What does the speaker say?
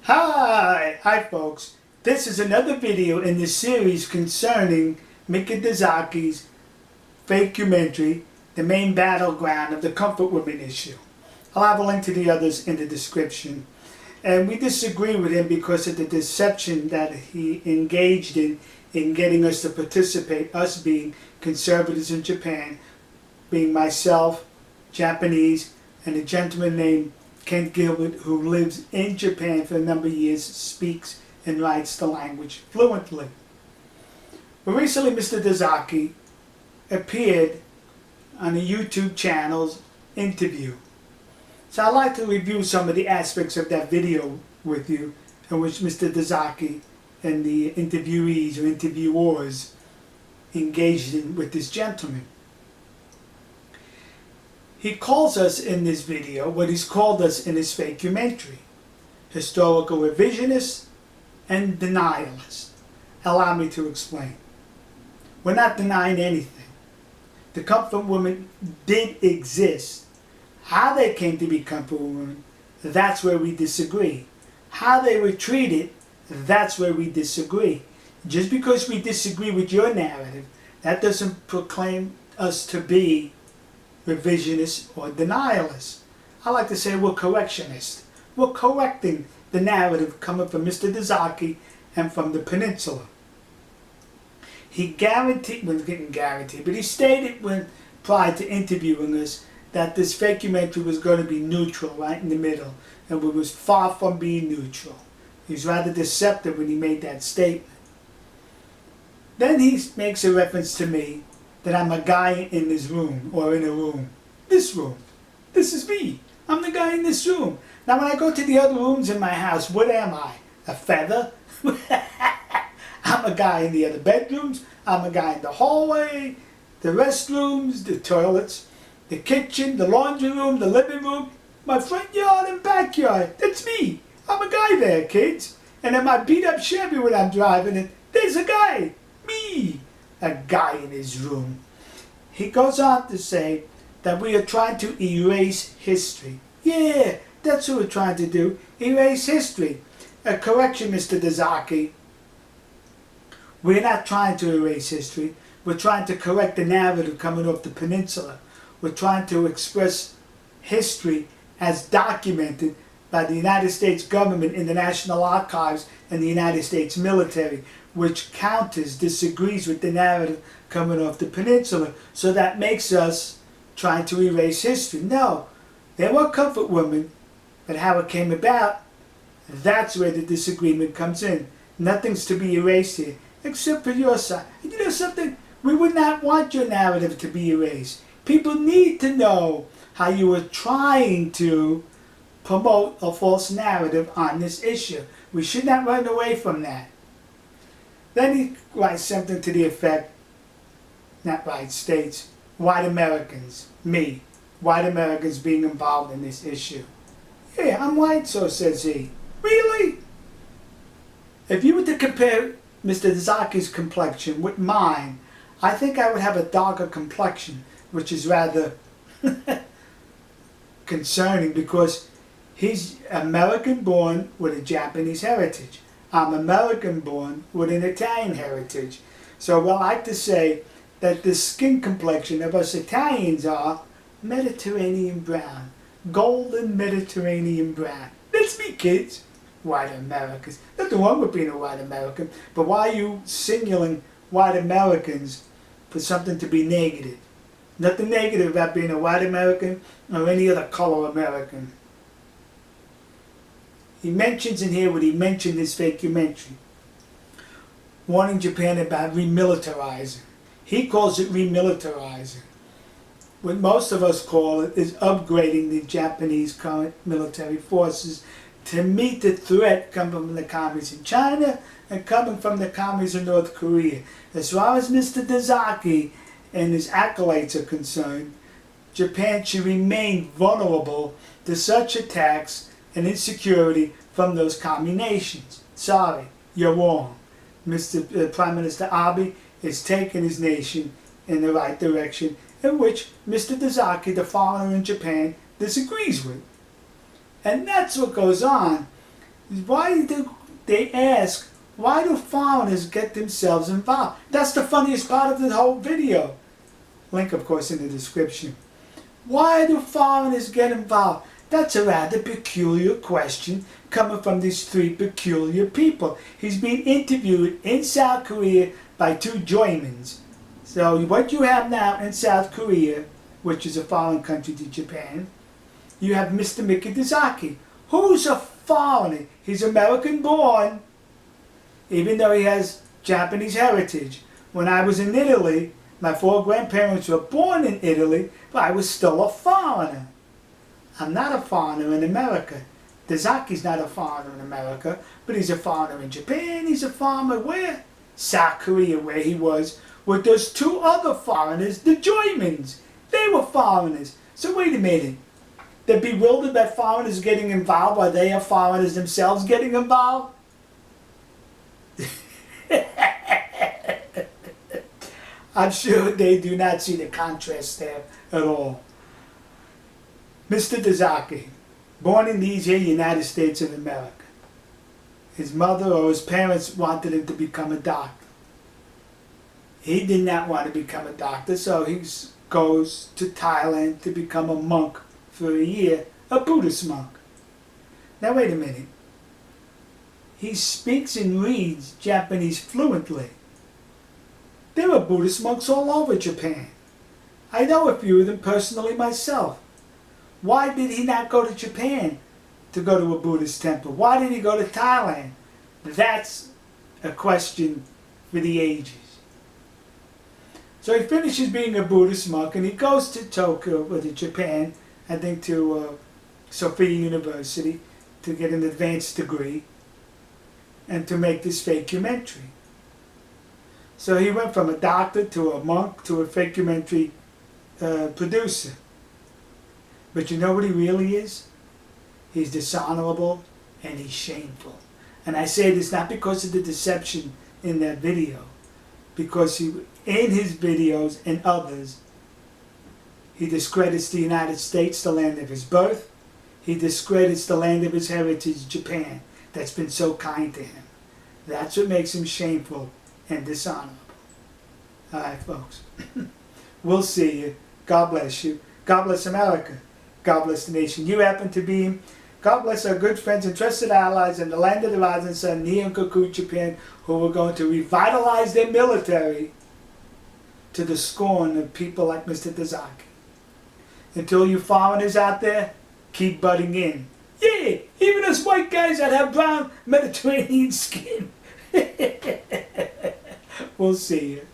Hi folks. This is another video in the series concerning Miki Dezaki's fakeumentary, The Main Battleground of the Comfort Women issue. I'll have a link to the others in the description. And we disagree with him because of the deception that he engaged in getting us to participate, us being conservatives in Japan, being myself, Japanese, and a gentleman named Kent Gilbert, who lives in Japan for a number of years, speaks and writes the language fluently. But recently Mr. Dezaki appeared on a YouTube channel's interview. So I'd like to review some of the aspects of that video with you, in which Mr. Dezaki and the interviewees or interviewers engaged in with this gentleman. He calls us in this video what he's called us in his fakeumentary: historical revisionists and denialists. Allow me to explain. We're not denying anything. The comfort women did exist. How they came to be comfort women, that's where we disagree. How they were treated, that's where we disagree. Just because we disagree with your narrative, that doesn't proclaim us to be revisionists or denialists. I like to say we're correctionists. We're correcting the narrative coming from Mr. Dezaki and from the peninsula. He guaranteed, well, didn't guarantee, but he stated when prior to interviewing us that this fakeumentary was going to be neutral, right in the middle, and it was far from being neutral. He was rather deceptive when he made that statement. Then he makes a reference to me that I'm a guy in this room, or in a room. This room. This is me. I'm the guy in this room. Now when I go to the other rooms in my house, what am I? A feather? I'm a guy in the other bedrooms. I'm a guy in the hallway, the restrooms, the toilets, the kitchen, the laundry room, the living room, my front yard and backyard. That's me. I'm a guy there, kids. And in my beat up Chevy when I'm driving it, there's a guy. Me. A guy in his room. He goes on to say that we are trying to erase history. Yeah, that's what we're trying to do. Erase history. A correction, Mr. Dezaki. We're not trying to erase history. We're trying to correct the narrative coming off the peninsula. We're trying to express history as documented by the United States government in the National Archives and the United States military, which disagrees with the narrative coming off the peninsula. So that makes us trying to erase history. No, there were comfort women, but how it came about, that's where the disagreement comes in. Nothing's to be erased here, except for your side. And you know something? We would not want your narrative to be erased. People need to know how you were trying to promote a false narrative on this issue. We should not run away from that. Then he writes something to the effect, states, white Americans, me, white Americans being involved in this issue. Yeah, I'm white, so says he. Really? If you were to compare Mr. Dezaki's complexion with mine, I think I would have a darker complexion, which is rather concerning because he's American-born with a Japanese heritage. I'm American-born with an Italian heritage. So we like to say that the skin complexion of us Italians are Mediterranean brown. Golden Mediterranean brown. That's me, kids. White Americans. Nothing wrong with being a white American, but why are you singling white Americans for something to be negative? Nothing negative about being a white American or any other color American. He mentions in here what he mentioned in his fakeumentary, warning Japan about remilitarizing. He calls it remilitarizing. What most of us call it is upgrading the Japanese current military forces to meet the threat coming from the communists in China and coming from the communists in North Korea. As far as Mr. Dezaki and his acolytes are concerned, Japan should remain vulnerable to such attacks and insecurity from those commie nations. Sorry, you're wrong. Prime Minister Abe is taking his nation in the right direction, in which Mr. Dezaki, the foreigner in Japan, disagrees with. And that's what goes on Why do they ask, why do foreigners get themselves involved? That's the funniest part of the whole video. Link, of course, in the description. Why do foreigners get involved? That's a rather peculiar question coming from these three peculiar people. He's being interviewed in South Korea by two Germans. So what you have now in South Korea, which is a foreign country to Japan, you have Mr. Miki Dezaki, who's a foreigner. He's American born, even though he has Japanese heritage. When I was in Italy, my four grandparents were born in Italy, but I was still a foreigner. I'm not a foreigner in America. Dezaki's not a foreigner in America, but he's a foreigner in Japan. He's a foreigner where? South Korea, where he was with those two other foreigners, the Germans. They were foreigners. So wait a minute. They're bewildered that foreigners are getting involved while they are foreigners themselves getting involved? I'm sure they do not see the contrast there at all. Mr. Dezaki, born in these here United States of America. His mother or his parents wanted him to become a doctor. He did not want to become a doctor, so he goes to Thailand to become a monk for a year, a Buddhist monk. Now wait a minute. He speaks and reads Japanese fluently. There are Buddhist monks all over Japan. I know a few of them personally myself. Why did he not go to Japan to go to a Buddhist temple? Why did he go to Thailand? That's a question for the ages. So he finishes being a Buddhist monk and he goes to Tokyo, or to Japan, I think to Sophia University, to get an advanced degree and to make this fakeumentary. So he went from a doctor to a monk to a fakeumentary producer. But you know what he really is? He's dishonorable and he's shameful. And I say this not because of the deception in that video, because he, in his videos and others, he discredits the United States, the land of his birth. He discredits the land of his heritage, Japan, that's been so kind to him. That's what makes him shameful and dishonorable. All right, folks. We'll see you. God bless you. God bless America. God bless the nation you happen to be in. God bless our good friends and trusted allies in the land of the rising sun, Nihon-koku, Japan, who are going to revitalize their military to the scorn of people like Mr. Dezaki. Until you foreigners out there, keep butting in. Yeah, even us white guys that have brown Mediterranean skin. We'll see you.